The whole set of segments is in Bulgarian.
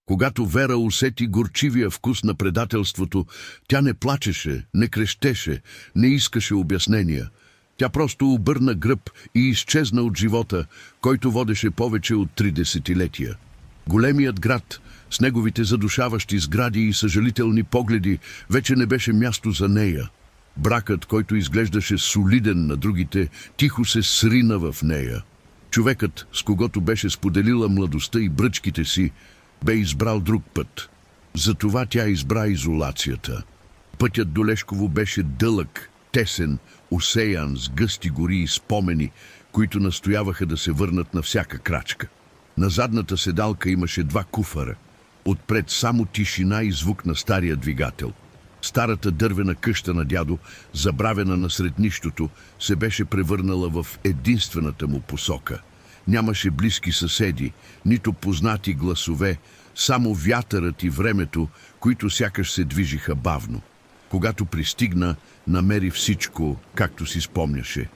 Когато Вера усети горчивия вкус на предателството, тя не плачеше, не крещеше, не искаше обяснения. Тя просто обърна гръб и изчезна от живота, който водеше повече от 3 десетилетия. Големият град, с неговите задушаващи сгради и съжалителни погледи, вече не беше място за нея. Бракът, който изглеждаше солиден на другите, тихо се срина в нея. Човекът, с когото беше споделила младостта и бръчките си, бе избрал друг път. Затова тя избра изолацията. Пътят до Лешково беше дълъг, тесен, усеян с гъсти гори и спомени, които настояваха да се върнат на всяка крачка. На задната седалка имаше 2 куфара. Отпред само тишина и звук на стария двигател. Старата дървена къща на дядо, забравена насред нищото, се беше превърнала в единствената му посока. Нямаше близки съседи, нито познати гласове, само вятърът и времето, които сякаш се движиха бавно. Когато пристигна, намери всичко, както си спомняше.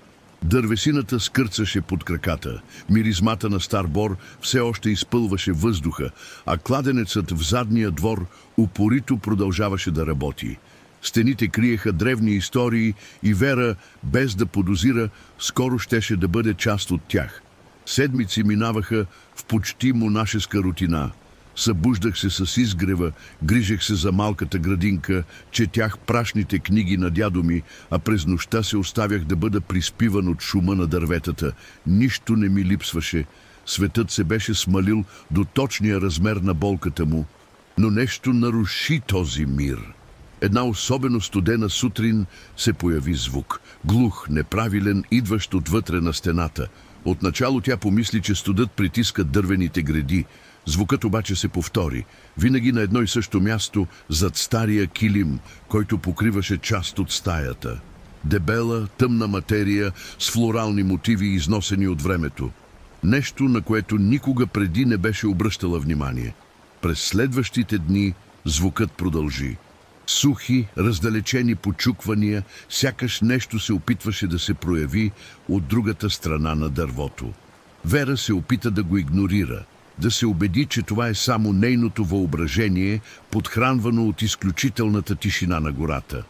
Дървесината скърцаше под краката, миризмата на стар бор все още изпълваше въздуха, а кладенецът в задния двор упорито продължаваше да работи. Стените криеха древни истории и Вера, без да подозира, скоро щеше да бъде част от тях. Седмици минаваха в почти монашеска рутина. Събуждах се с изгрева, грижех се за малката градинка, четях прашните книги на дядо ми, а през нощта се оставях да бъда приспиван от шума на дърветата. Нищо не ми липсваше. Светът се беше смалил до точния размер на болката му. Но нещо наруши този мир. Една особено студена сутрин се появи звук. Глух, неправилен, идващ отвътре на стената. Отначало тя помисли, че студът притиска дървените греди. Звукът обаче се повтори, винаги на едно и също място, зад стария килим, който покриваше част от стаята. Дебела, тъмна материя с флорални мотиви, износени от времето. Нещо, на което никога преди не беше обръщала внимание. През следващите дни звукът продължи. Сухи, раздалечени почуквания, сякаш нещо се опитваше да се прояви от другата страна на дървото. Вера се опита да го игнорира, да се убеди, че това е само нейното въображение, подхранвано от изключителната тишина на гората.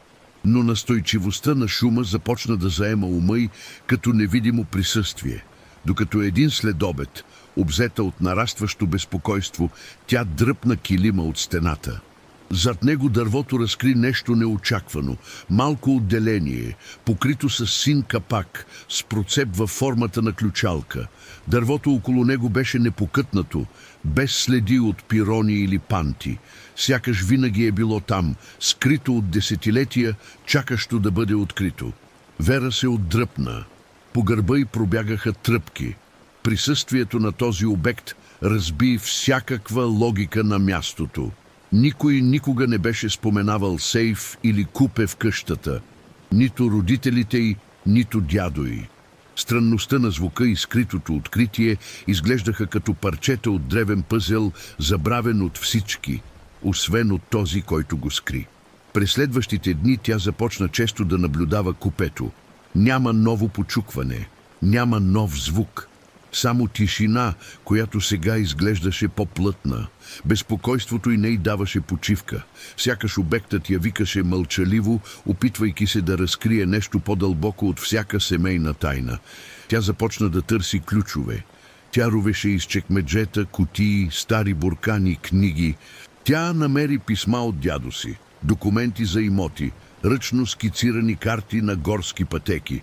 Но настойчивостта на шума започна да заема ума й като невидимо присъствие. Докато един следобед, обзета от нарастващо безпокойство, тя дръпна килима от стената. Зад него дървото разкри нещо неочаквано, малко отделение, покрито с син капак, с процеп във формата на ключалка. Дървото около него беше непокътнато, без следи от пирони или панти. Сякаш винаги е било там, скрито от десетилетия, чакащо да бъде открито. Вера се отдръпна. По гърба й пробягаха тръпки. Присъствието на този обект разби всякаква логика на мястото. Никой никога не беше споменавал сейф или купе в къщата. Нито родителите й, нито дядо й. Странността на звука и скритото откритие изглеждаха като парчета от древен пъзел, забравен от всички, освен от този, който го скри. През следващите дни тя започна често да наблюдава купето. Няма ново почукване, няма нов звук. Само тишина, която сега изглеждаше по-плътна. Безпокойството й не й даваше почивка. Сякаш обектът я викаше мълчаливо, опитвайки се да разкрие нещо по-дълбоко от всяка семейна тайна. Тя започна да търси ключове. Тя ровеше из чекмеджета, кутии, стари буркани, книги. Тя намери писма от дядо си, документи за имоти, ръчно скицирани карти на горски пътеки.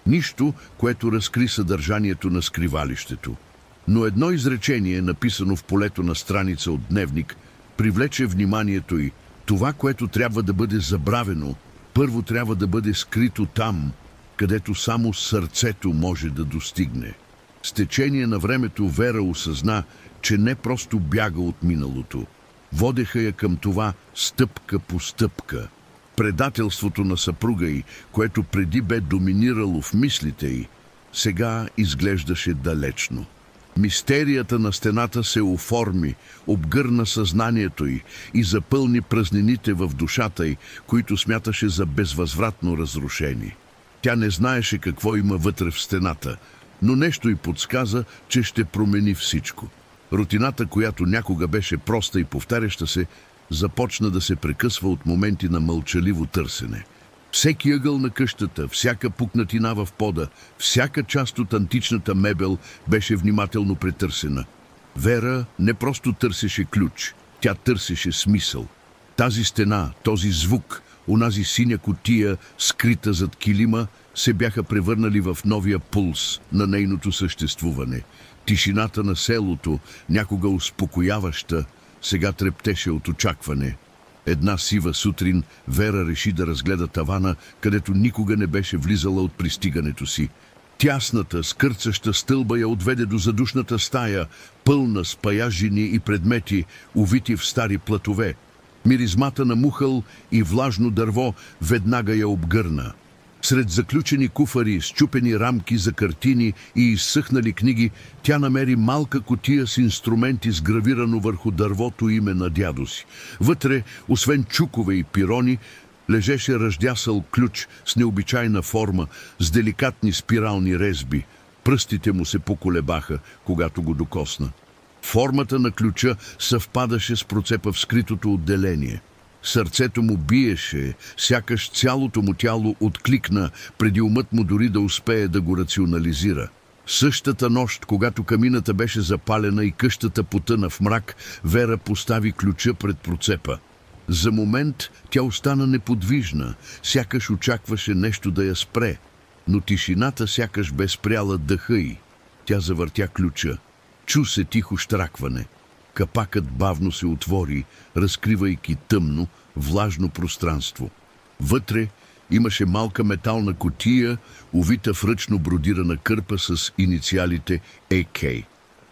Нищо, което разкри съдържанието на скривалището. Но едно изречение, написано в полето на страница от дневник, привлече вниманието й. Това, което трябва да бъде забравено, първо трябва да бъде скрито там, където само сърцето може да достигне. С течение на времето Вера осъзна, че не просто бяга от миналото. Водеха я към това стъпка по стъпка. Предателството на съпруга й, което преди бе доминирало в мислите й, сега изглеждаше далечно. Мистерията на стената се оформи, обгърна съзнанието й и запълни празнините в душата й, които смяташе за безвъзвратно разрушени. Тя не знаеше какво има вътре в стената, но нещо й подсказа, че ще промени всичко. Рутината, която някога беше проста и повтаряща се, започна да се прекъсва от моменти на мълчаливо търсене. Всеки ъгъл на къщата, всяка пукнатина в пода, всяка част от античната мебел беше внимателно претърсена. Вера не просто търсеше ключ, тя търсеше смисъл. Тази стена, този звук, онази синя кутия, скрита зад килима, се бяха превърнали в новия пулс на нейното съществуване. Тишината на селото, някога успокояваща, сега трептеше от очакване. Една сива сутрин Вера реши да разгледа тавана, където никога не беше влизала от пристигането си. Тясната, скърцаща стълба я отведе до задушната стая, пълна с паяжини и предмети, увити в стари платове. Миризмата на мухъл и влажно дърво веднага я обгърна. Сред заключени куфари, счупени рамки за картини и изсъхнали книги, тя намери малка кутия с инструменти с гравирано върху дървото име на дядо си. Вътре, освен чукове и пирони, лежеше ръждясъл ключ с необичайна форма, с деликатни спирални резби. Пръстите му се поколебаха, когато го докосна. Формата на ключа съвпадаше с процепа в скритото отделение. Сърцето му биеше, сякаш цялото му тяло откликна, преди умът му дори да успее да го рационализира. Същата нощ, когато камината беше запалена и къщата потъна в мрак, Вера постави ключа пред процепа. За момент тя остана неподвижна, сякаш очакваше нещо да я спре, но тишината сякаш бе спряла дъха й. Тя завъртя ключа. Чу се тихо щракване. Капакът бавно се отвори, разкривайки тъмно, влажно пространство. Вътре имаше малка метална кутия, увита в ръчно бродирана кърпа с инициалите ЕК.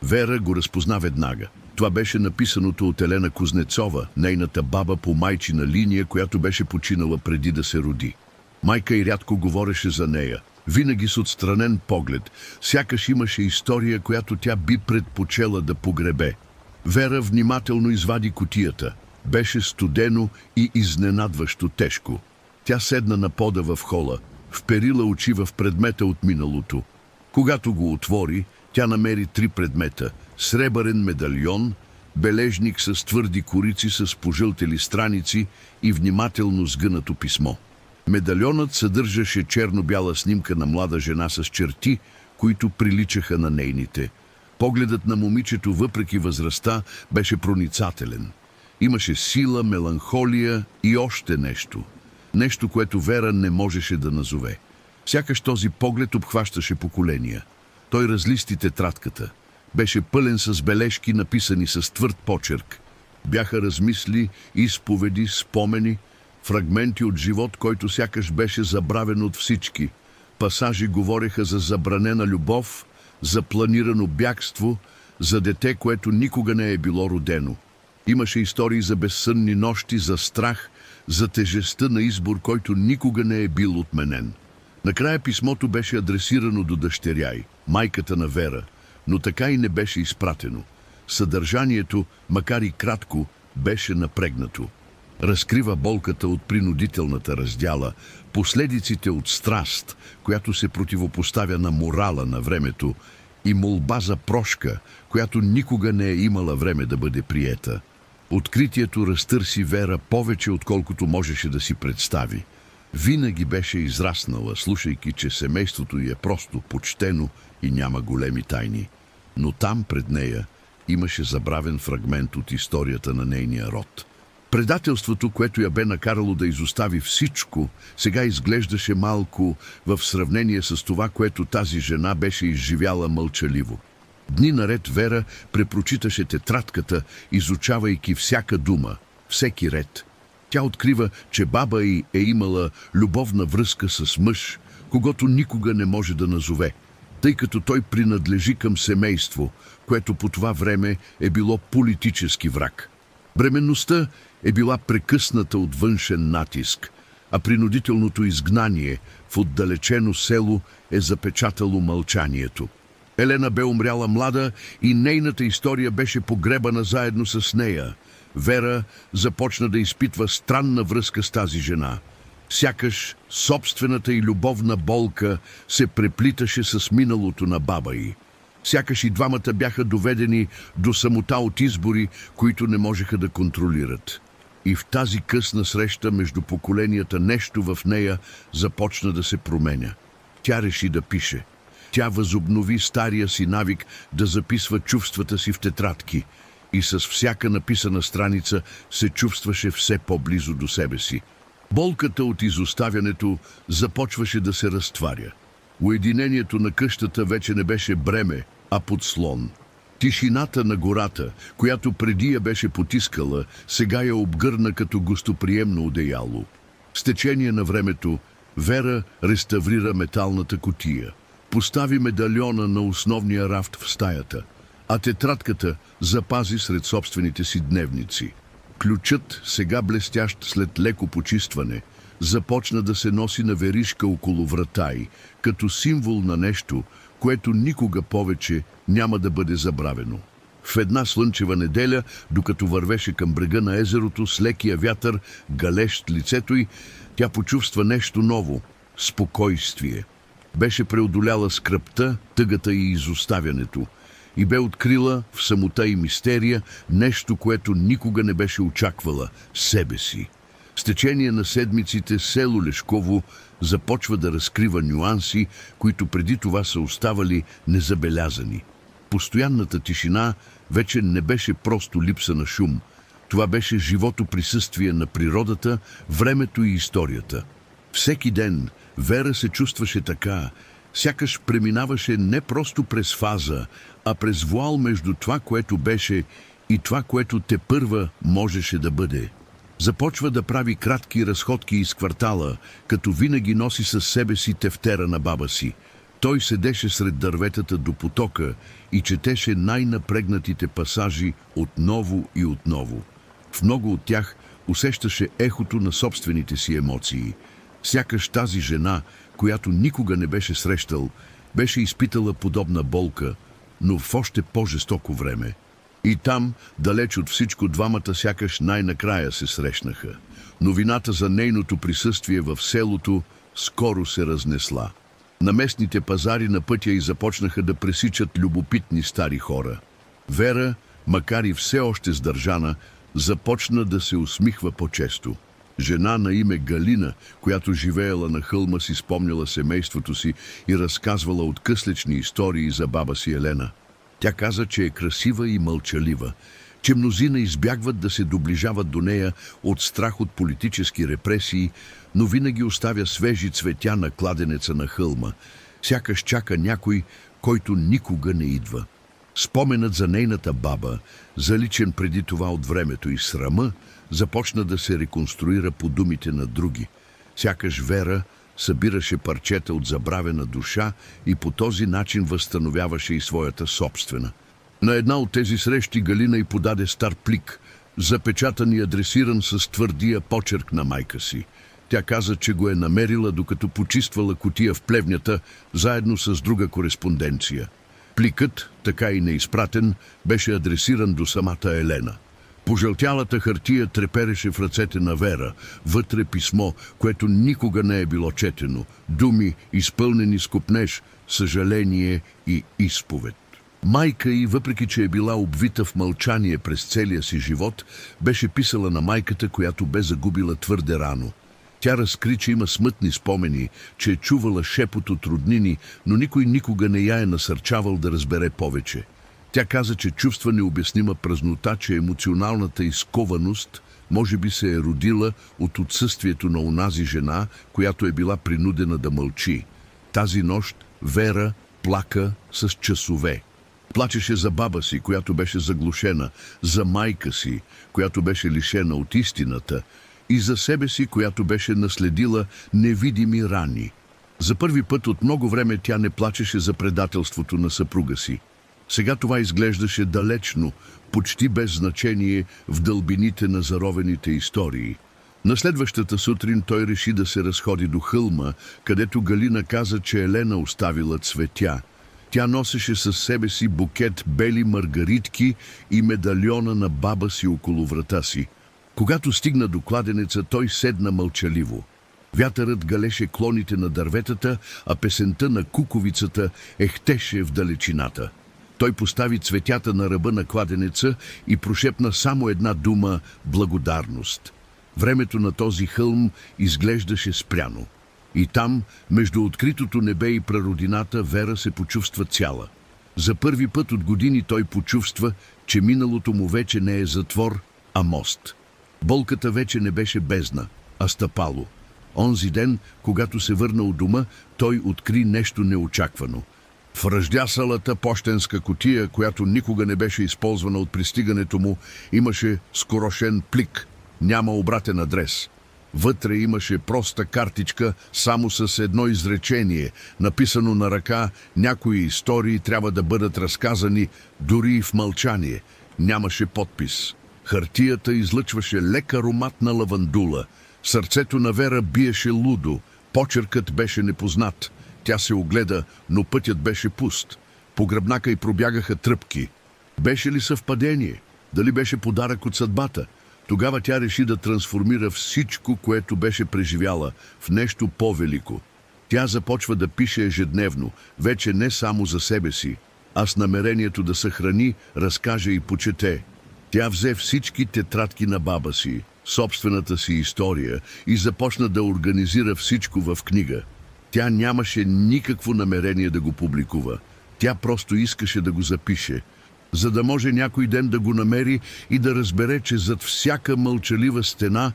Вера го разпозна веднага. Това беше написаното от Елена Кузнецова, нейната баба по майчина линия, която беше починала преди да се роди. Майка й рядко говореше за нея, винаги с отстранен поглед, сякаш имаше история, която тя би предпочела да погребе. Вера внимателно извади кутията. Беше студено и изненадващо тежко. Тя седна на пода в хола, вперила очи в предмета от миналото. Когато го отвори, тя намери 3 предмета – сребърен медальон, бележник с твърди корици с пожълтели страници и внимателно сгънато писмо. Медальонът съдържаше черно-бяла снимка на млада жена с черти, които приличаха на нейните. Погледът на момичето, въпреки възрастта, беше проницателен. Имаше сила, меланхолия и още нещо. Нещо, което Вера не можеше да назове. Сякаш този поглед обхващаше поколения. Той разлисти тетрадката. Беше пълен с бележки, написани с твърд почерк. Бяха размисли, изповеди, спомени, фрагменти от живот, който сякаш беше забравен от всички. Пасажи говореха за забранена любов, за планирано бягство, за дете, което никога не е било родено. Имаше истории за безсънни нощи, за страх, за тежестта на избор, който никога не е бил отменен. Накрая писмото беше адресирано до дъщеря й, майката на Вера, но така и не беше изпратено. Съдържанието, макар и кратко, беше напрегнато. Разкрива болката от принудителната раздяла, последиците от страст, която се противопоставя на морала на времето, и молба за прошка, която никога не е имала време да бъде приета. Откритието разтърси Вера повече, отколкото можеше да си представи. Винаги беше израснала, слушайки, че семейството й е просто почтено и няма големи тайни. Но там пред нея имаше забравен фрагмент от историята на нейния род. Предателството, което я бе накарало да изостави всичко, сега изглеждаше малко в сравнение с това, което тази жена беше изживяла мълчаливо. Дни наред Вера препрочиташе тетрадката, изучавайки всяка дума, всеки ред. Тя открива, че баба й е имала любовна връзка с мъж, когото никога не може да назове, тъй като той принадлежи към семейство, което по това време е било политически враг. Бременността е била прекъсната от външен натиск, а принудителното изгнание в отдалечено село е запечатало мълчанието. Елена бе умряла млада и нейната история беше погребана заедно с нея. Вера започна да изпитва странна връзка с тази жена. Сякаш собствената й любовна болка се преплиташе с миналото на баба й. Сякаш и двамата бяха доведени до самота от избори, които не можеха да контролират. И в тази късна среща между поколенията нещо в нея започна да се променя. Тя реши да пише. Тя възобнови стария си навик да записва чувствата си в тетрадки и с всяка написана страница се чувстваше все по-близо до себе си. Болката от изоставянето започваше да се разтваря. Уединението на къщата вече не беше бреме, а подслон. Тишината на гората, която преди я беше потискала, сега я обгърна като гостоприемно одеяло. С течение на времето Вера реставрира металната кутия. Постави медальона на основния рафт в стаята, а тетрадката запази сред собствените си дневници. Ключът, сега блестящ след леко почистване, започна да се носи на веришка около врата й, като символ на нещо, което никога повече няма да бъде забравено. В една слънчева неделя, докато вървеше към брега на езерото с лекия вятър, галещ лицето й, тя почувства нещо ново – спокойствие. Беше преодоляла скръбта, тъгата и изоставянето и бе открила в самота и мистерия нещо, което никога не беше очаквала – себе си. С течение на седмиците село Лешково започва да разкрива нюанси, които преди това са оставали незабелязани. Постоянната тишина вече не беше просто липса на шум. Това беше живото присъствие на природата, времето и историята. Всеки ден Вера се чувстваше така, сякаш преминаваше не просто през фаза, а през вуал между това, което беше и това, което тепърва можеше да бъде. Започва да прави кратки разходки из квартала, като винаги носи със себе си тефтера на баба си. Той седеше сред дърветата до потока и четеше най-напрегнатите пасажи отново и отново. В много от тях усещаше ехото на собствените си емоции. Сякаш тази жена, която никога не беше срещал, беше изпитала подобна болка, но в още по-жестоко време. И там, далеч от всичко, двамата сякаш най-накрая се срещнаха. Новината за нейното присъствие в селото скоро се разнесла. На местните пазари на пътя й започнаха да пресичат любопитни стари хора. Вера, макар и все още сдържана, започна да се усмихва по-често. Жена на име Галина, която живеела на хълма, си спомняла семейството си и разказвала откъслечни истории за баба си Елена. Тя каза, че е красива и мълчалива, че мнозина избягват да се доближават до нея от страх от политически репресии, но винаги оставя свежи цветя на кладенеца на хълма, сякаш чака някой, който никога не идва. Споменът за нейната баба, заличен преди това от времето и срама, започна да се реконструира по думите на други. Сякаш Вера събираше парчета от забравена душа и по този начин възстановяваше и своята собствена. На една от тези срещи Галина й подаде стар плик, запечатан и адресиран с твърдия почерк на майка си. Тя каза, че го е намерила, докато почиствала кутия в плевнята, заедно с друга кореспонденция. Пликът, така и неизпратен, беше адресиран до самата Елена. Пожълтялата хартия трепереше в ръцете на Вера, вътре писмо, което никога не е било четено, думи, изпълнени с копнеж, съжаление и изповед. Майка й, въпреки че е била обвита в мълчание през целия си живот, беше писала на майката, която бе загубила твърде рано. Тя разкри, че има смътни спомени, че е чувала шепот от роднини, но никой никога не я е насърчавал да разбере повече. Тя каза, че чувства необяснима празнота, че емоционалната изкованост може би се е родила от отсъствието на онази жена, която е била принудена да мълчи. Тази нощ Вера плака с часове. Плачеше за баба си, която беше заглушена, за майка си, която беше лишена от истината, и за себе си, която беше наследила невидими рани. За първи път от много време тя не плачеше за предателството на съпруга си. Сега това изглеждаше далечно, почти без значение в дълбините на заровените истории. На следващата сутрин той реши да се разходи до хълма, където Галина каза, че Елена оставила цветя. Тя носеше със себе си букет бели маргаритки и медальона на баба си около врата си. Когато стигна до кладенеца, той седна мълчаливо. Вятърът галеше клоните на дърветата, а песента на куковицата ехтеше в далечината. Той постави цветята на ръба на кладенеца и прошепна само една дума – благодарност. Времето на този хълм изглеждаше спряно. И там, между откритото небе и прародината, Вера се почувства цяла. За първи път от години той почувства, че миналото му вече не е затвор, а мост. Болката вече не беше бездна, а стъпало. Онзи ден, когато се върна от дома, той откри нещо неочаквано. В ръждясалата пощенска кутия, която никога не беше използвана от пристигането му, имаше скорошен плик, няма обратен адрес. Вътре имаше проста картичка, само с едно изречение, написано на ръка: някои истории трябва да бъдат разказани дори и в мълчание. Нямаше подпис. Хартията излъчваше лек аромат на лавандула. Сърцето на Вера биеше лудо. Почеркът беше непознат. Тя се огледа, но пътят беше пуст. По гръбнака й пробягаха тръпки. Беше ли съвпадение? Дали беше подарък от съдбата? Тогава тя реши да трансформира всичко, което беше преживяла, в нещо по-велико. Тя започва да пише ежедневно, вече не само за себе си, а с намерението да съхрани, разкаже и почете. Тя взе всички тетрадки на баба си, собствената си история, и започна да организира всичко в книга. Тя нямаше никакво намерение да го публикува. Тя просто искаше да го запише, за да може някой ден да го намери и да разбере, че зад всяка мълчалива стена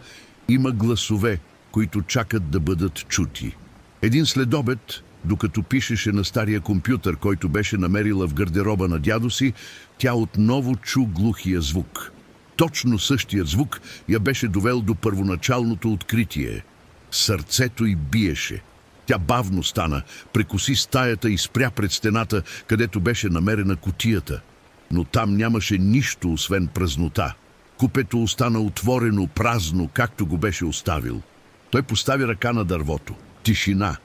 има гласове, които чакат да бъдат чути. Един следобед, докато пишеше на стария компютър, който беше намерила в гардероба на дядо си, тя отново чу глухия звук. Точно същият звук я беше довел до първоначалното откритие. Сърцето й биеше. Тя бавно стана, прекоси стаята и спря пред стената, където беше намерена кутията. Но там нямаше нищо, освен празнота. Купето остана отворено, празно, както го беше оставил. Той постави ръка на дървото. Тишина.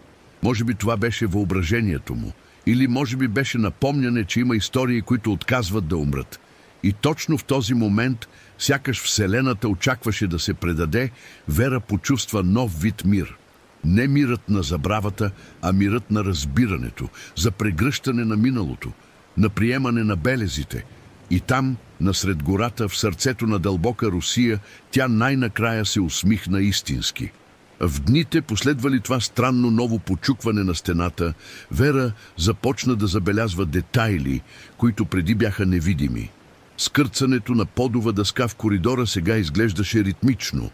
Може би това беше въображението му. Или може би беше напомняне, че има истории, които отказват да умрат. И точно в този момент, сякаш Вселената очакваше да се предаде, Вера почувства нов вид мир. Не мирът на забравата, а мирът на разбирането, за прегръщане на миналото, на приемане на белезите. И там, насред гората, в сърцето на дълбока Русия, тя най-накрая се усмихна истински. В дните, последвали това странно ново почукване на стената, Вера започна да забелязва детайли, които преди бяха невидими. Скърцането на подова дъска в коридора сега изглеждаше ритмично.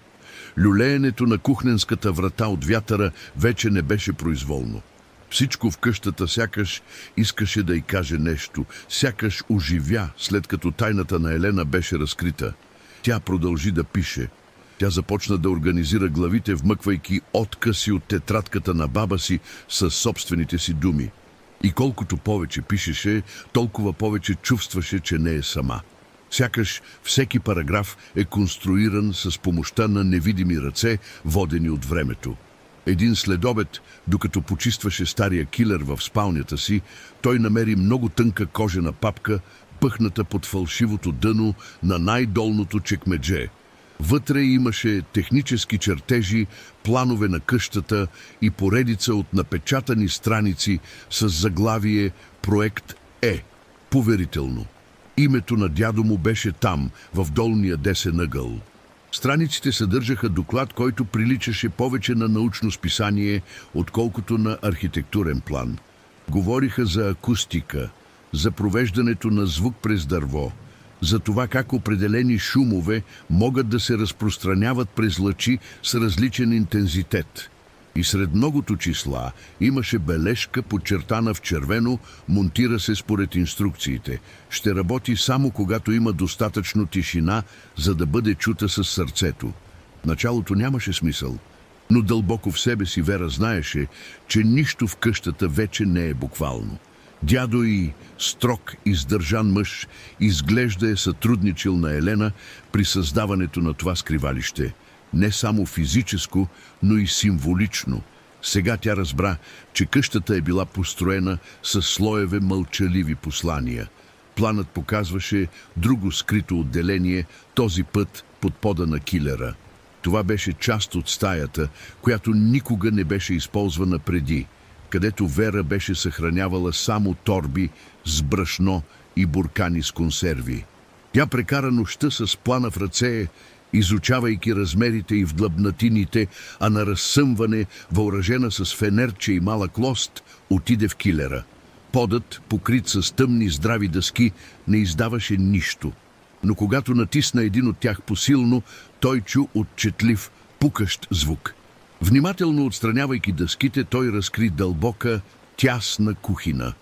Люлеенето на кухненската врата от вятъра вече не беше произволно. Всичко в къщата сякаш искаше да й каже нещо, сякаш оживя, след като тайната на Елена беше разкрита. Тя продължи да пише. Тя започна да организира главите, вмъквайки откъси от тетрадката на баба си със собствените си думи. И колкото повече пишеше, толкова повече чувстваше, че не е сама. Сякаш всеки параграф е конструиран с помощта на невидими ръце, водени от времето. Един следобед, докато почистваше стария килер в спалнята си, той намери много тънка кожена папка, пъхната под фалшивото дъно на най-долното чекмедже. Вътре имаше технически чертежи, планове на къщата и поредица от напечатани страници с заглавие «Проект Е». Поверително. Името на дядо му беше там, в долния десен ъгъл. Страниците съдържаха доклад, който приличаше повече на научно списание, отколкото на архитектурен план. Говориха за акустика, за провеждането на звук през дърво, за това как определени шумове могат да се разпространяват през лъчи с различен интензитет. И сред многото числа имаше бележка, подчертана в червено: монтира се според инструкциите. Ще работи само когато има достатъчно тишина, за да бъде чута със сърцето. В началото нямаше смисъл, но дълбоко в себе си Вера знаеше, че нищо в къщата вече не е буквално. Дядо й, строг и сдържан мъж, изглежда е сътрудничил на Елена при създаването на това скривалище. Не само физическо, но и символично. Сега тя разбра, че къщата е била построена с слоеве мълчаливи послания. Планът показваше друго скрито отделение, този път под пода на килера. Това беше част от стаята, която никога не беше използвана преди, където Вера беше съхранявала само торби с брашно и буркани с консерви. Тя прекара нощта с плана в ръце, изучавайки размерите и вдлъбнатините, а на разсъмване, въоръжена с фенерче и малък лост, отиде в килера. Подът, покрит с тъмни здрави дъски, не издаваше нищо. Но когато натисна един от тях посилно, той чу отчетлив, пукащ звук. Внимателно отстранявайки дъските, той разкри дълбока, тясна кухина.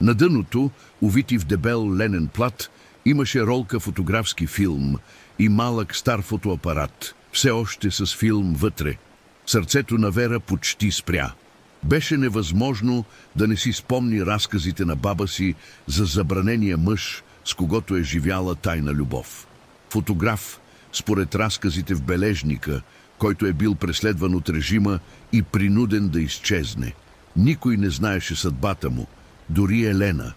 На дъното, увити в дебел ленен плат, имаше ролка фотографски филм и малък стар фотоапарат, все още с филм вътре. Сърцето на Вера почти спря. Беше невъзможно да не си спомни разказите на баба си за забранения мъж, с когото е живяла тайна любов. Фотограф, според разказите в бележника, който е бил преследван от режима и принуден да изчезне. Никой не знаеше съдбата му, дори Елена.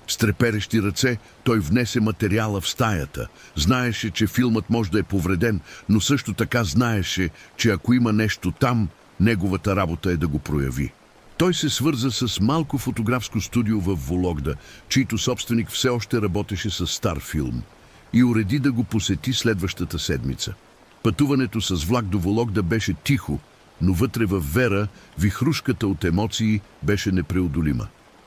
С треперещи ръце той внесе материала в стаята. Знаеше, че филмът може да е повреден, но също така знаеше, че ако има нещо там, неговата работа е да го прояви. Той се свърза с малко фотографско студио в Вологда, чийто собственик все още работеше с стар филм, и уреди да го посети следващата седмица. Пътуването с влак до Вологда беше тихо, но вътре във Вера вихрушката от емоции беше непреодолима.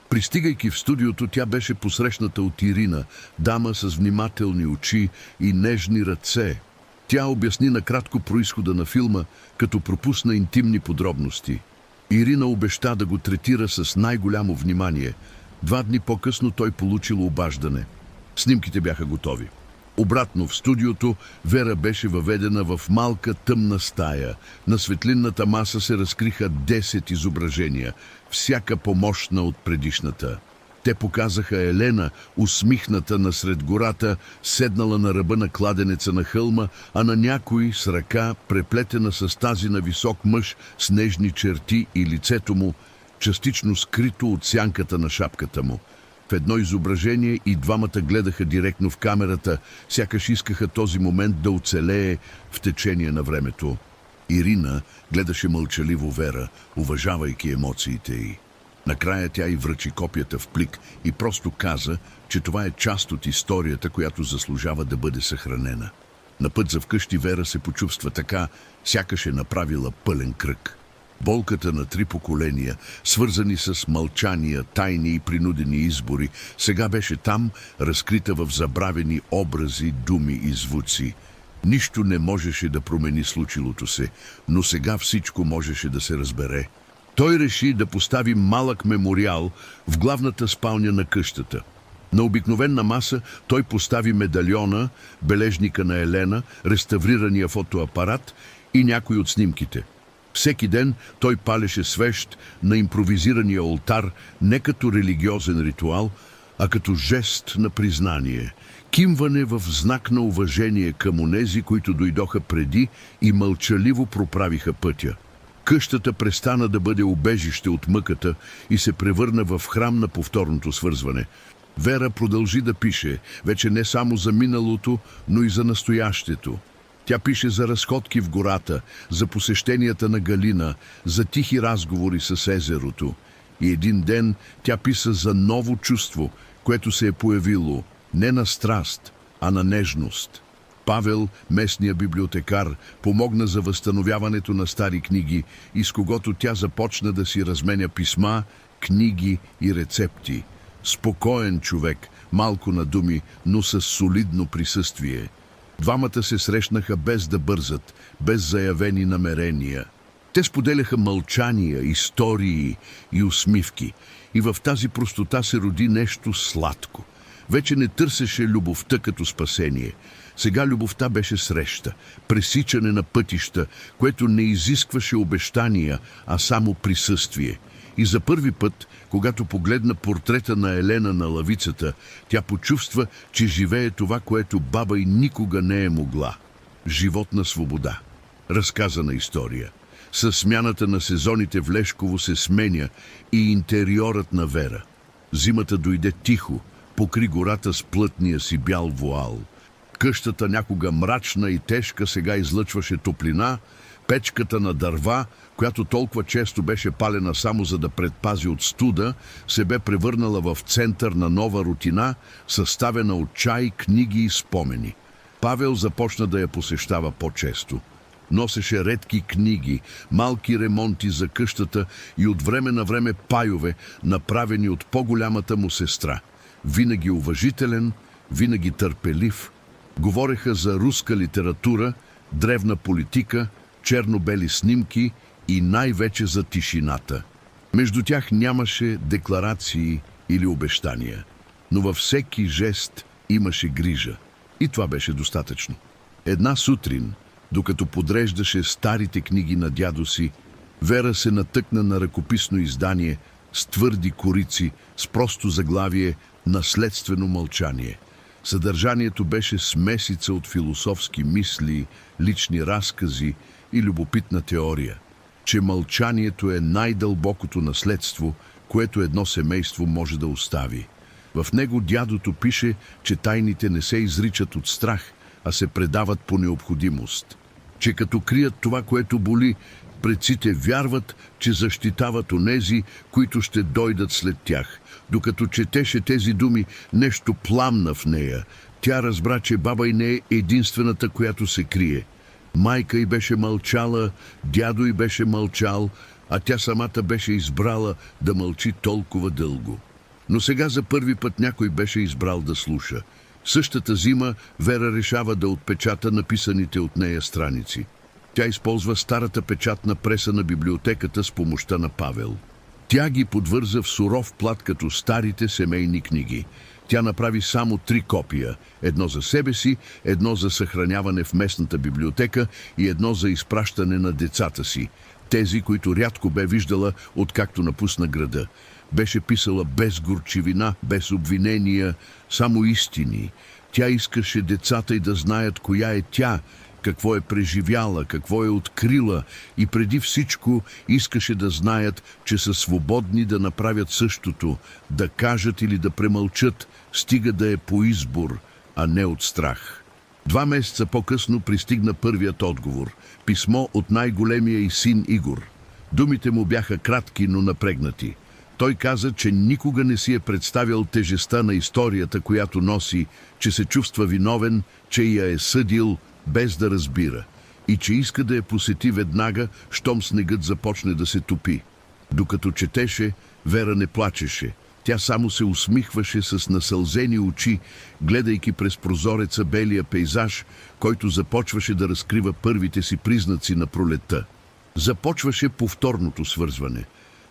Пристигайки в студиото, тя беше посрещната от Ирина, дама с внимателни очи и нежни ръце. Тя обясни накратко произхода на филма, като пропусна интимни подробности. Ирина обеща да го третира с най-голямо внимание. 2 дни по-късно той получил обаждане. Снимките бяха готови. Обратно в студиото Вера беше въведена в малка тъмна стая. На светлинната маса се разкриха 10 изображения, всяка по-мощна от предишната. Те показаха Елена, усмихната насред гората, седнала на ръба на кладенеца на хълма, а на някой с ръка, преплетена с тази на висок мъж с нежни черти и лицето му, частично скрито от сянката на шапката му. В едно изображение и двамата гледаха директно в камерата, сякаш искаха този момент да оцелее в течение на времето. Ирина гледаше мълчаливо Вера, уважавайки емоциите й. Накрая тя й връчи копията в плик и просто каза, че това е част от историята, която заслужава да бъде съхранена. На път за вкъщи Вера се почувства така, сякаш е направила пълен кръг. Болката на 3 поколения, свързани с мълчания, тайни и принудени избори, сега беше там, разкрита в забравени образи, думи и звуци. Нищо не можеше да промени случилото се, но сега всичко можеше да се разбере. Той реши да постави малък мемориал в главната спалня на къщата. На обикновена маса той постави медальона, бележника на Елена, реставрирания фотоапарат и някои от снимките. Всеки ден той палеше свещ на импровизирания олтар не като религиозен ритуал, а като жест на признание, кимване в знак на уважение към онези, които дойдоха преди и мълчаливо проправиха пътя. Къщата престана да бъде убежище от мъката и се превърна в храм на повторното свързване. Вера продължи да пише, вече не само за миналото, но и за настоящето. Тя пише за разходки в гората, за посещенията на Галина, за тихи разговори с езерото. И един ден тя писа за ново чувство, което се е появило не на страст, а на нежност. Павел, местния библиотекар, помогна за възстановяването на стари книги и с когото тя започна да си разменя писма, книги и рецепти. Спокоен човек, малко на думи, но с солидно присъствие. Двамата се срещнаха без да бързат, без заявени намерения. Те споделяха мълчания, истории и усмивки. И в тази простота се роди нещо сладко. Вече не търсеше любовта като спасение. Сега любовта беше среща, пресичане на пътища, което не изискваше обещания, а само присъствие. И за първи път, когато погледна портрета на Елена на лавицата, тя почувства, че живее това, което баба й никога не е могла. Живот на свобода. Разказана история. Със смяната на сезоните в Лешково се сменя и интериорът на Вера. Зимата дойде тихо, покри гората с плътния си бял вуал. Къщата, някога мрачна и тежка, сега излъчваше топлина, Печката на дърва, която толкова често беше палена само за да предпази от студа, се бе превърнала в център на нова рутина, съставена от чай, книги и спомени. Павел започна да я посещава по-често. Носеше редки книги, малки ремонти за къщата и от време на време пайове, направени от по-голямата му сестра. Винаги уважителен, винаги търпелив. Говореха за руска литература, древна политика, черно-бели снимки и най-вече за тишината. Между тях нямаше декларации или обещания, но във всеки жест имаше грижа. И това беше достатъчно. Една сутрин, докато подреждаше старите книги на дядо си, Вера се натъкна на ръкописно издание с твърди корици, с просто заглавие «Наследствено мълчание». Съдържанието беше смесица от философски мисли, лични разкази и любопитна теория, че мълчанието е най-дълбокото наследство, което едно семейство може да остави. В него дядото пише, че тайните не се изричат от страх, а се предават по необходимост. Че като крият това, което боли, предците вярват, че защитават онези, които ще дойдат след тях. Докато четеше тези думи, нещо пламна в нея. Тя разбра, че баба й не е единствената, която се крие. Майка й беше мълчала, дядо й беше мълчал, а тя самата беше избрала да мълчи толкова дълго. Но сега за първи път някой беше избрал да слуша. Същата зима Вера решава да отпечата написаните от нея страници. Тя използва старата печатна преса на библиотеката с помощта на Павел. Тя ги подвърза в суров плат като старите семейни книги. Тя направи само 3 копия. Едно за себе си, едно за съхраняване в местната библиотека и едно за изпращане на децата си. Тези, които рядко бе виждала, откакто напусна града. Беше писала без горчивина, без обвинения, само истини. Тя искаше децата й да знаят коя е тя, какво е преживяла, какво е открила и преди всичко искаше да знаят, че са свободни да направят същото, да кажат или да премълчат, стига да е по избор, а не от страх. 2 месеца по-късно пристигна първият отговор – писмо от най-големия й син Игор. Думите му бяха кратки, но напрегнати. Той каза, че никога не си е представял тежестта на историята, която носи, че се чувства виновен, че я е съдил, без да разбира, и че иска да я посети веднага, щом снегът започне да се топи. Докато четеше, Вера не плачеше. Тя само се усмихваше с насълзени очи, гледайки през прозореца белия пейзаж, който започваше да разкрива първите си признаци на пролетта. Започваше повторното свързване.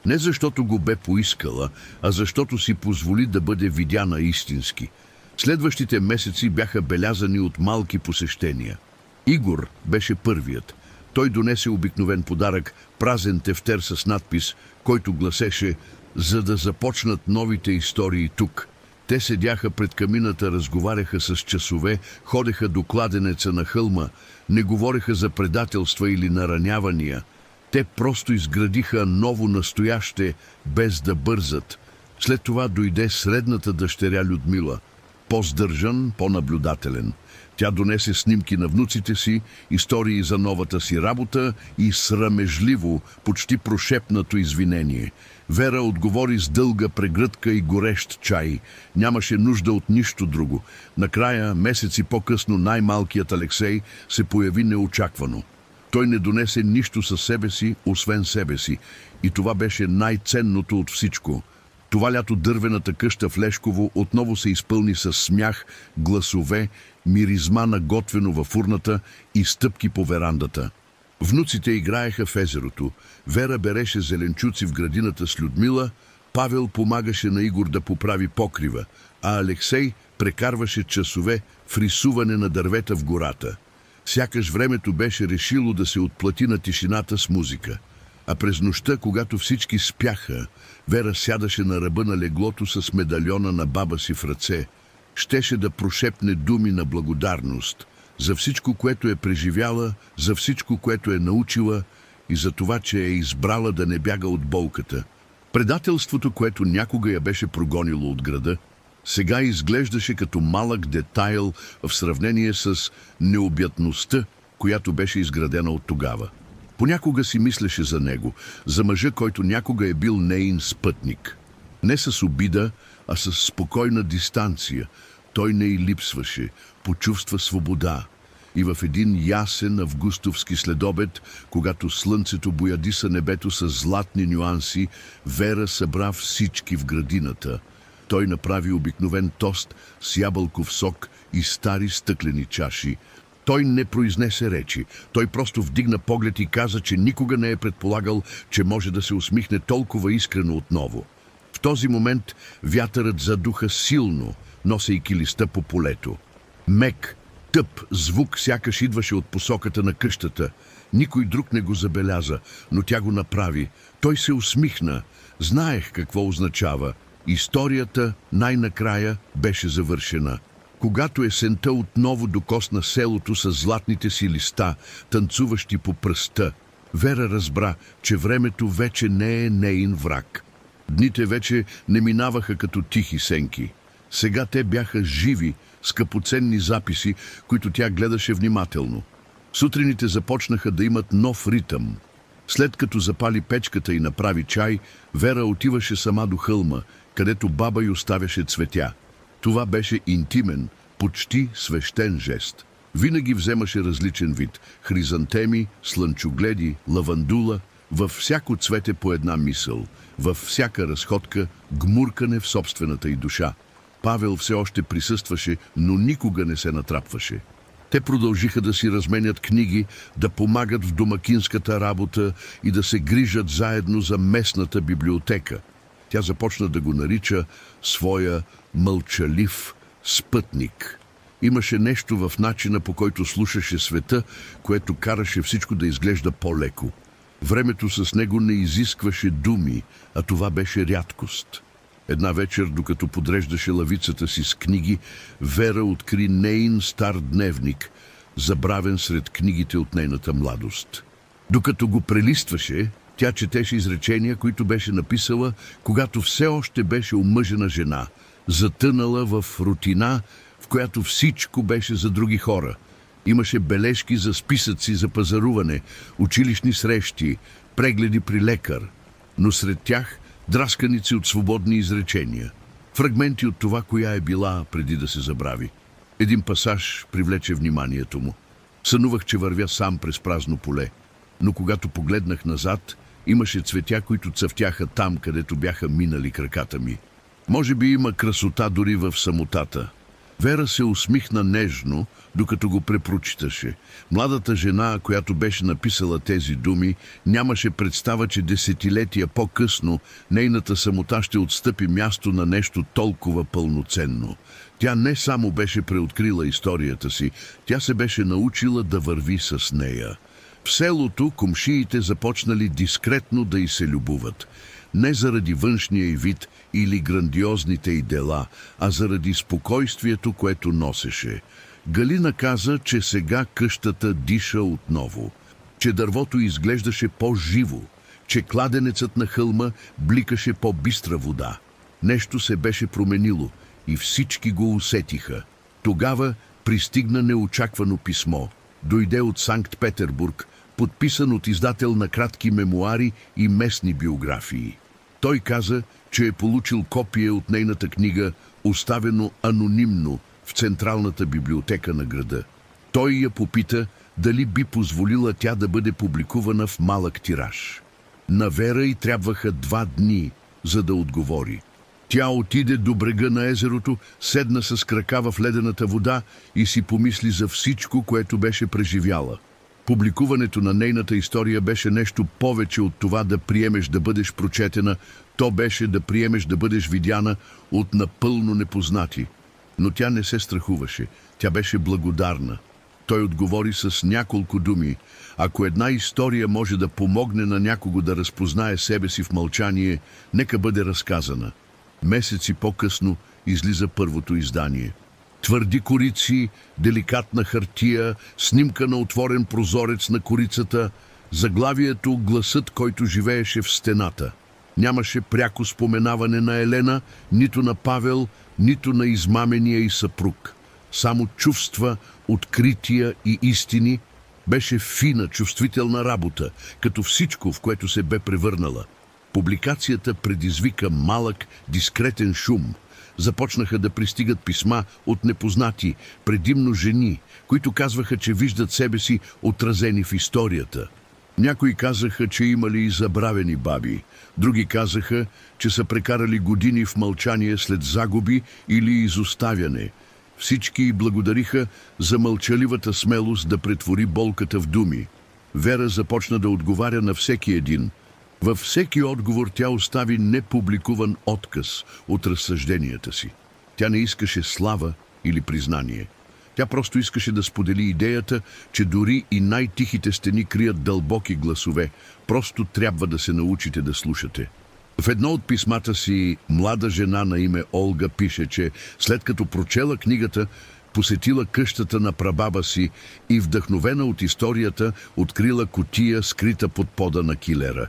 Не защото го бе поискала, а защото си позволи да бъде видяна истински. Следващите месеци бяха белязани от малки посещения. Игор беше първият. Той донесе обикновен подарък, празен тефтер с надпис, който гласеше «За да започнат новите истории тук». Те седяха пред камината, разговаряха с часове, ходеха до кладенеца на хълма, не говореха за предателства или наранявания. Те просто изградиха ново настояще, без да бързат. След това дойде средната дъщеря Людмила. По-сдържан, по-наблюдателен. Тя донесе снимки на внуците си, истории за новата си работа и срамежливо, почти прошепнато извинение. Вера отговори с дълга прегръдка и горещ чай. Нямаше нужда от нищо друго. Накрая, месеци по-късно, най-малкият Алексей се появи неочаквано. Той не донесе нищо със себе си, освен себе си. И това беше най-ценното от всичко. Това лято дървената къща в Лешково отново се изпълни с смях, гласове, миризма на готвено във урната и стъпки по верандата. Внуците играеха в езерото, Вера береше зеленчуци в градината с Людмила, Павел помагаше на Игор да поправи покрива, а Алексей прекарваше часове в рисуване на дървета в гората. Сякаш времето беше решило да се отплати на тишината с музика. А през нощта, когато всички спяха, Вера сядаше на ръба на леглото с медальона на баба си в ръце. Щеше да прошепне думи на благодарност за всичко, което е преживяла, за всичко, което е научила и за това, че е избрала да не бяга от болката. Предателството, което някога я беше прогонило от града, сега изглеждаше като малък детайл в сравнение с необятността, която беше изградена от тогава. Понякога си мислеше за него, за мъжа, който някога е бил неин спътник. Не с обида, а с спокойна дистанция. Той не й липсваше, почувства свобода. И в един ясен августовски следобед, когато слънцето боядиса небето с златни нюанси, Вера събра всички в градината. Той направи обикновен тост с ябълков сок и стари стъклени чаши. Той не произнесе речи. Той просто вдигна поглед и каза, че никога не е предполагал, че може да се усмихне толкова искрено отново. В този момент вятърът задуха силно, носейки листа по полето. Мек, тъп звук сякаш идваше от посоката на къщата. Никой друг не го забеляза, но тя го направи. Той се усмихна. Знаех какво означава. Историята най-накрая беше завършена. Когато есента отново докосна селото с златните си листа, танцуващи по пръста, Вера разбра, че времето вече не е неин враг. Дните вече не минаваха като тихи сенки. Сега те бяха живи, скъпоценни записи, които тя гледаше внимателно. Сутрините започнаха да имат нов ритъм. След като запали печката и направи чай, Вера отиваше сама до хълма, където баба й оставяше цветя. Това беше интимен, почти свещен жест. Винаги вземаше различен вид – хризантеми, слънчогледи, лавандула, във всяко цвете по една мисъл, във всяка разходка гмуркане в собствената й душа. Павел все още присъстваше, но никога не се натрапваше. Те продължиха да си разменят книги, да помагат в домакинската работа и да се грижат заедно за местната библиотека. Тя започна да го нарича своя мълчалив спътник. Имаше нещо в начина, по който слушаше света, което караше всичко да изглежда по-леко. Времето с него не изискваше думи, а това беше рядкост. Една вечер, докато подреждаше лавицата си с книги, Вера откри неин стар дневник, забравен сред книгите от нейната младост. Докато го прелистваше, тя четеше изречения, които беше написала, когато все още беше омъжена жена, затънала в рутина, в която всичко беше за други хора. Имаше бележки за списъци за пазаруване, училищни срещи, прегледи при лекар, но сред тях драсканици от свободни изречения, фрагменти от това, коя е била преди да се забрави. Един пасаж привлече вниманието му. Сънувах, че вървя сам през празно поле, но когато погледнах назад, имаше цветя, които цъфтяха там, където бяха минали краката ми. Може би има красота дори в самотата. Вера се усмихна нежно, докато го препрочиташе. Младата жена, която беше написала тези думи, нямаше представа, че десетилетия по-късно нейната самота ще отстъпи място на нещо толкова пълноценно. Тя не само беше преоткрила историята си, тя се беше научила да върви с нея. В селото комшиите започнали дискретно да й се любуват. Не заради външния й вид или грандиозните й дела, а заради спокойствието, което носеше. Галина каза, че сега къщата диша отново, че дървото изглеждаше по-живо, че кладенецът на хълма бликаше по-бистра вода. Нещо се беше променило и всички го усетиха. Тогава пристигна неочаквано писмо. Дойде от Санкт-Петербург, подписан от издател на кратки мемуари и местни биографии. Той каза, че е получил копие от нейната книга, оставено анонимно в Централната библиотека на града. Той я попита дали би позволила тя да бъде публикувана в малък тираж. На Вера й трябваха 2 дни, за да отговори. Тя отиде до брега на езерото, седна с крака в ледената вода и си помисли за всичко, което беше преживяла. Публикуването на нейната история беше нещо повече от това да приемеш да бъдеш прочетена, то беше да приемеш да бъдеш видяна от напълно непознати. Но тя не се страхуваше, тя беше благодарна. Той отговори с няколко думи. Ако една история може да помогне на някого да разпознае себе си в мълчание, нека бъде разказана. Месеци по-късно излиза първото издание. Твърди корици, деликатна хартия, снимка на отворен прозорец на корицата, заглавието «Гласът, който живееше в стената». Нямаше пряко споменаване на Елена, нито на Павел, нито на измамения и съпруг. Само чувства, открития и истини, Беше фина, чувствителна работа, като всичко, в което се бе превърнала. Публикацията предизвика малък, дискретен шум. Започнаха да пристигат писма от непознати, предимно жени, които казваха, че виждат себе си отразени в историята. Някои казаха, че имали и забравени баби. Други казаха, че са прекарали години в мълчание след загуби или изоставяне. Всички благодариха за мълчаливата смелост да претвори болката в думи. Вера започна да отговаря на всеки един. Във всеки отговор тя остави непубликуван отказ от разсъжденията си. Тя не искаше слава или признание. Тя просто искаше да сподели идеята, че дори и най-тихите стени крият дълбоки гласове. Просто трябва да се научите да слушате. В едно от писмата си млада жена на име Олга пише, че след като прочела книгата, посетила къщата на прабаба си и вдъхновена от историята, открила кутия, скрита под пода на килера.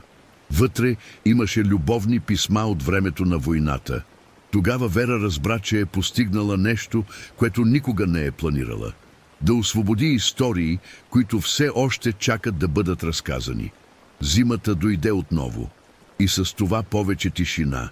Вътре имаше любовни писма от времето на войната. Тогава Вера разбра, че е постигнала нещо, което никога не е планирала. Да освободи истории, които все още чакат да бъдат разказани. Зимата дойде отново. И с това повече тишина.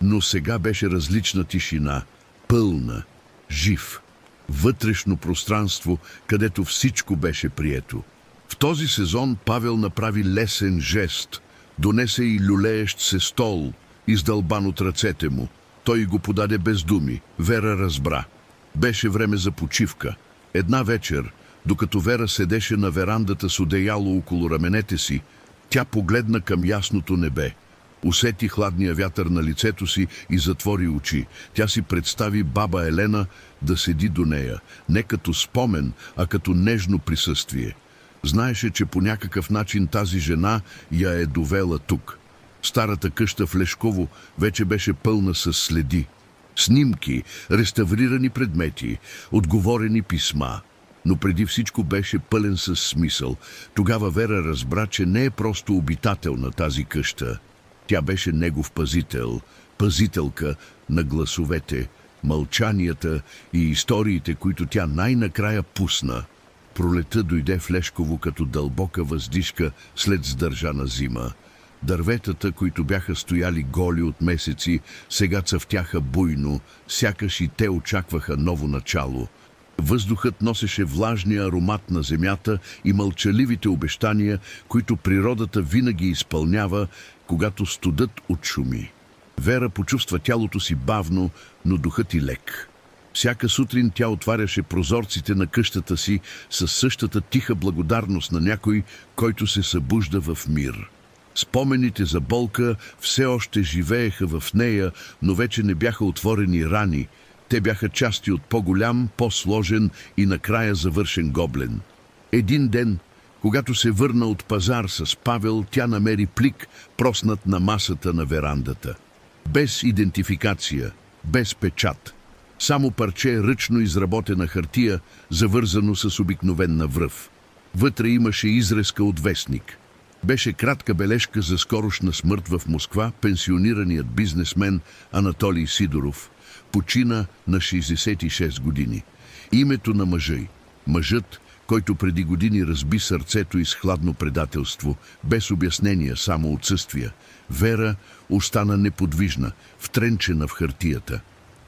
Но сега беше различна тишина, пълна, жив. Вътрешно пространство, където всичко беше прието. В този сезон Павел направи лесен жест. Донесе и люлеещ се стол, издълбан от ръцете му. Той го подаде без думи. Вера разбра. Беше време за почивка. Една вечер, докато Вера седеше на верандата с одеяло около раменете си, тя погледна към ясното небе. Усети хладния вятър на лицето си и затвори очи. Тя си представи баба Елена да седи до нея, не като спомен, а като нежно присъствие. Знаеше, че по някакъв начин тази жена я е довела тук. Старата къща в Лешково вече беше пълна с следи. Снимки, реставрирани предмети, отговорени писма. Но преди всичко беше пълен със смисъл. Тогава Вера разбра, че не е просто обитател на тази къща. Тя беше негов пазител, пазителка на гласовете, мълчанията и историите, които тя най-накрая пусна. Пролета дойде в Лешково като дълбока въздишка след сдържана зима. Дърветата, които бяха стояли голи от месеци, сега цъфтяха буйно, сякаш и те очакваха ново начало. Въздухът носеше влажния аромат на земята и мълчаливите обещания, които природата винаги изпълнява, когато студът отшуми. Вера почувства тялото си бавно, но духът и лек. Всяка сутрин тя отваряше прозорците на къщата си със същата тиха благодарност на някой, който се събужда в мир. Спомените за болка все още живееха в нея, но вече не бяха отворени рани. Те бяха части от по-голям, по-сложен и накрая завършен гоблен. Един ден, когато се върна от пазар с Павел, тя намери плик, проснат на масата на верандата. Без идентификация, без печат. Само парче ръчно изработена хартия, завързано с обикновена връв. Вътре имаше изрезка от вестник. Беше кратка бележка за скорошна смърт в Москва. Пенсионираният бизнесмен Анатолий Сидоров почина на 66 години. Името на мъжа, мъжът, който преди години разби сърцето й с хладно предателство, без обяснения, само отсъствия. Вера остана неподвижна, втренчена в хартията.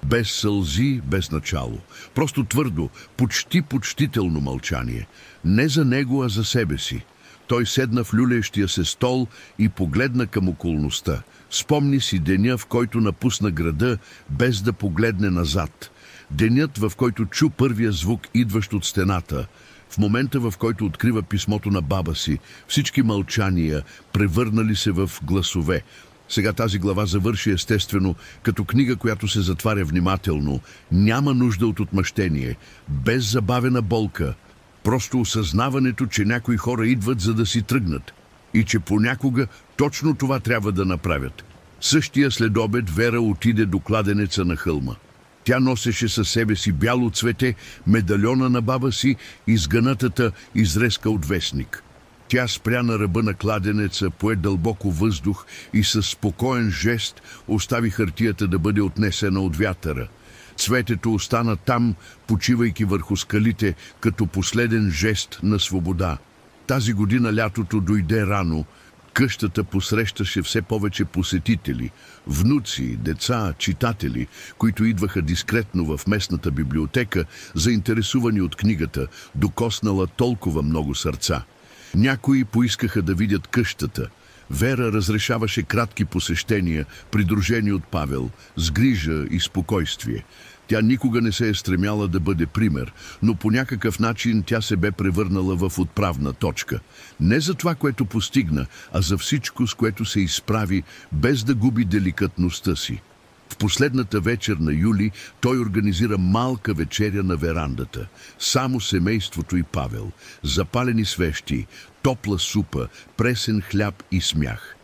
Без сълзи, без начало. Просто твърдо, почти почтително мълчание. Не за него, а за себе си. Той седна в люлеещия се стол и погледна към околността. Спомни си деня, в който напусна града, без да погледне назад. Денят, в който чу първия звук, идващ от стената. В момента, в който открива писмото на баба си, всички мълчания превърнали се в гласове. Сега тази глава завърши естествено, като книга, която се затваря внимателно. Няма нужда от отмъщение, без забавена болка. Просто осъзнаването, че някои хора идват, за да си тръгнат. И че понякога точно това трябва да направят. Същия следобед Вера отиде до кладенеца на хълма. Тя носеше със себе си бяло цвете, медальона на баба си и сгънатата изрезка от вестник. Тя спря на ръба на кладенеца, пое дълбоко въздух и със спокоен жест остави хартията да бъде отнесена от вятъра. Цветето остана там, почивайки върху скалите, като последен жест на свобода. Тази година лятото дойде рано. Къщата посрещаше все повече посетители, внуци, деца, читатели, които идваха дискретно в местната библиотека, заинтересувани от книгата, докоснала толкова много сърца. Някои поискаха да видят къщата. Вера разрешаваше кратки посещения, придружени от Павел, с грижа и спокойствие. Тя никога не се е стремяла да бъде пример, но по някакъв начин тя се бе превърнала в отправна точка. Не за това, което постигна, а за всичко, с което се изправи, без да губи деликатността си. В последната вечер на юли той организира малка вечеря на верандата. Само семейството и Павел. Запалени свещи, топла супа, пресен хляб и смях.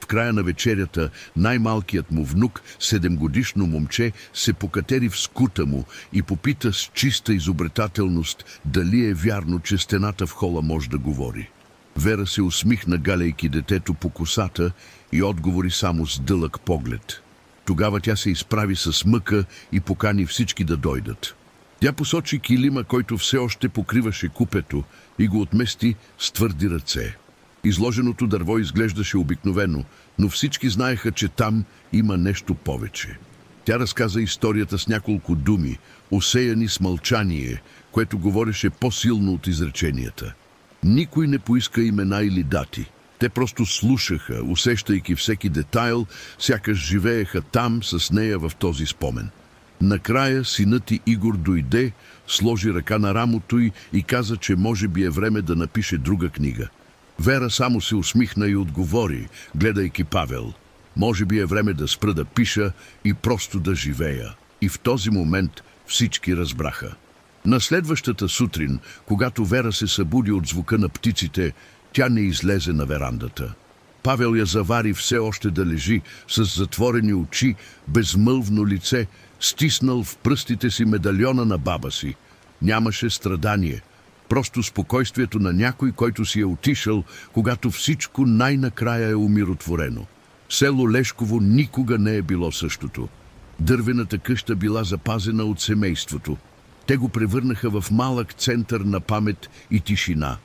В края на вечерята най-малкият му внук, 7-годишно момче, се покатери в скута му и попита с чиста изобретателност дали е вярно, че стената в хола може да говори. Вера се усмихна, галяйки детето по косата, и отговори само с дълъг поглед. Тогава тя се изправи с мъка и покани всички да дойдат. Тя посочи килима, който все още покриваше купето, и го отмести с твърди ръце. Изложеното дърво изглеждаше обикновено, но всички знаеха, че там има нещо повече. Тя разказа историята с няколко думи, осеяни с мълчание, което говореше по-силно от изреченията. Никой не поиска имена или дати. Те просто слушаха, усещайки всеки детайл, сякаш живееха там с нея в този спомен. Накрая синът й Игор дойде, сложи ръка на рамото й и каза, че може би е време да напише друга книга. Вера само се усмихна и отговори, гледайки Павел. Може би е време да спра да пиша и просто да живея. И в този момент всички разбраха. На следващата сутрин, когато Вера се събуди от звука на птиците, тя не излезе на верандата. Павел я завари все още да лежи, с затворени очи, безмълвно лице, стиснал в пръстите си медальона на баба си. Нямаше страдание, просто спокойствието на някой, който си е отишъл, когато всичко най-накрая е умиротворено. Село Лешково никога не е било същото. Дървената къща била запазена от семейството. Те го превърнаха в малък център на памет и тишина.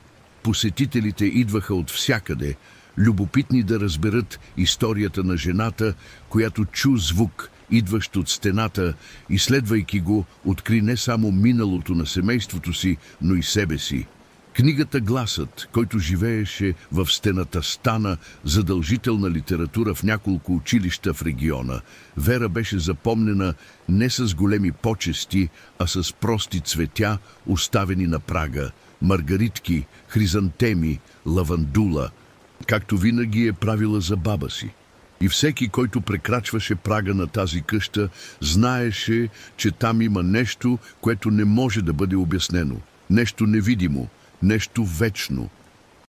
Посетителите идваха от всякъде, любопитни да разберат историята на жената, която чу звук, идващ от стената, и следвайки го, откри не само миналото на семейството си, но и себе си. Книгата «Гласът», който живееше в стената, стана задължителна литература в няколко училища в региона. Вера беше запомнена не с големи почести, а с прости цветя, оставени на прага. Маргаритки, хризантеми, лавандула, както винаги е правила за баба си. И всеки, който прекрачваше прага на тази къща, знаеше, че там има нещо, което не може да бъде обяснено. Нещо невидимо, нещо вечно.